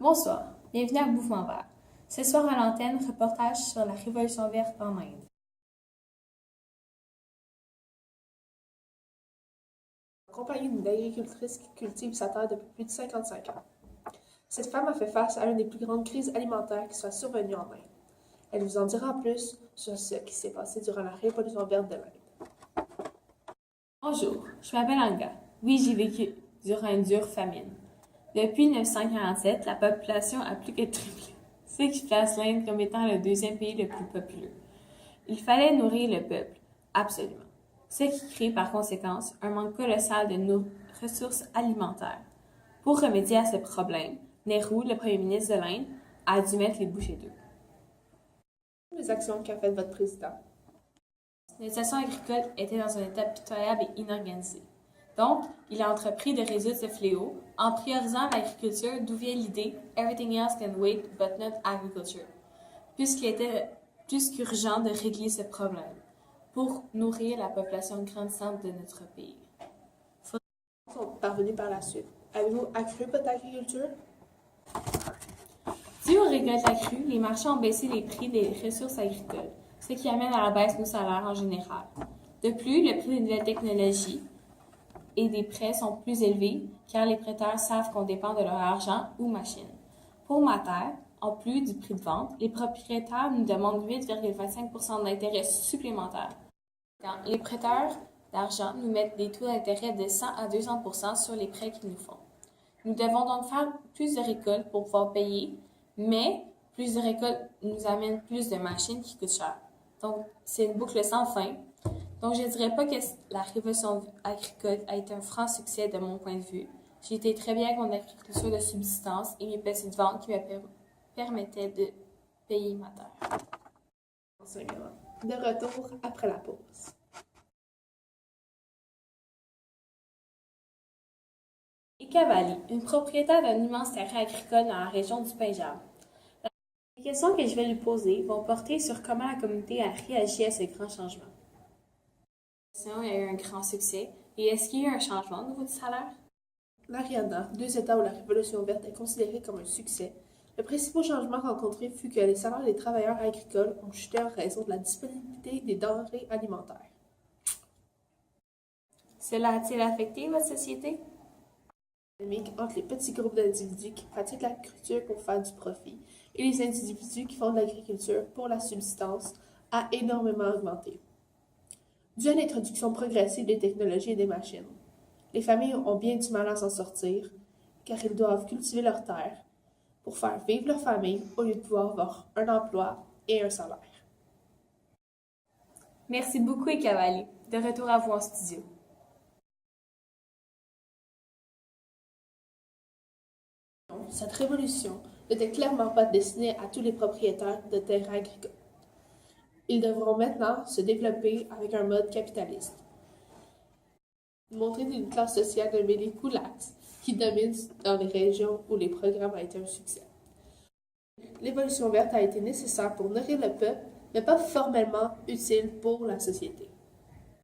Bonsoir, bienvenue à Mouvement Vert. Ce soir à l'antenne, reportage sur la Révolution verte en Inde. Accompagnée d'une agricultrice qui cultive sa terre depuis plus de 55 ans. Cette femme a fait face à une des plus grandes crises alimentaires qui soit survenue en Inde. Elle vous en dira plus sur ce qui s'est passé durant la Révolution verte de l'Inde. Bonjour, je m'appelle Anga. Oui, j'ai vécu durant une dure famine. Depuis 1947, la population a plus que triplé, ce qui place l'Inde comme étant le deuxième pays le plus populeux. Il fallait nourrir le peuple, absolument. Ce qui crée par conséquence un manque colossal de nos ressources alimentaires. Pour remédier à ce problème, Nehru, le premier ministre de l'Inde, a dû mettre les bouchées doubles. Les actions qu'a faites votre président. La situation agricole était dans un état pitoyable et inorganisé. Donc, il a entrepris de résoudre ce fléau en priorisant l'agriculture, d'où vient l'idée « Everything else can wait but not agriculture », puisqu'il était plus qu'urgent de régler ce problème pour nourrir la population grandissante de notre pays. Sont parvenus par la suite. Avez-vous accru votre agriculture? Dû aux récoltes accrues, les marchands ont baissé les prix des ressources agricoles, ce qui amène à la baisse nos salaires en général. De plus, le prix des nouvelles technologies et des prêts sont plus élevés car les prêteurs savent qu'on dépend de leur argent ou machines. Pour ma terre, en plus du prix de vente, les propriétaires nous demandent 8,25 d'intérêt supplémentaire. Quand les prêteurs d'argent nous mettent des taux d'intérêt de 100 à 200 sur les prêts qu'ils nous font. Nous devons donc faire plus de récoltes pour pouvoir payer, mais plus de récoltes nous amène plus de machines qui coûtent cher. Donc, c'est une boucle sans fin. Donc, je ne dirais pas que la révolution agricole a été un franc succès de mon point de vue. J'ai été très bien avec mon agriculture de subsistance et mes petites ventes qui me permettaient de payer ma terre. De retour après la pause. Et Cavalli, une propriétaire d'un immense terrain agricole dans la région du Punjab. Les questions que je vais lui poser vont porter sur comment la communauté a réagi à ce grand changement. Il y a eu un grand succès. Et est-ce qu'il y a eu un changement au niveau du salaire? L'Haryana, 2 États où la Révolution verte est considérée comme un succès, le principal changement rencontré fut que les salaires des travailleurs agricoles ont chuté en raison de la disponibilité des denrées alimentaires. Cela a-t-il affecté votre société? Entre les petits groupes d'individus qui pratiquent l'agriculture pour faire du profit et les individus qui font de l'agriculture pour la subsistance a énormément augmenté. Dû à l'introduction progressive des technologies et des machines, les familles ont bien du mal à s'en sortir car ils doivent cultiver leurs terres pour faire vivre leur famille au lieu de pouvoir avoir un emploi et un salaire. Merci beaucoup, Cavalli. De retour à vous en studio. Cette révolution n'était clairement pas destinée à tous les propriétaires de terrains agricoles. Ils devront maintenant se développer avec un mode capitaliste. Montrer une classe sociale nommée les kulaks qui domine dans les régions où les programmes ont été un succès. L'évolution verte a été nécessaire pour nourrir le peuple, mais pas formellement utile pour la société.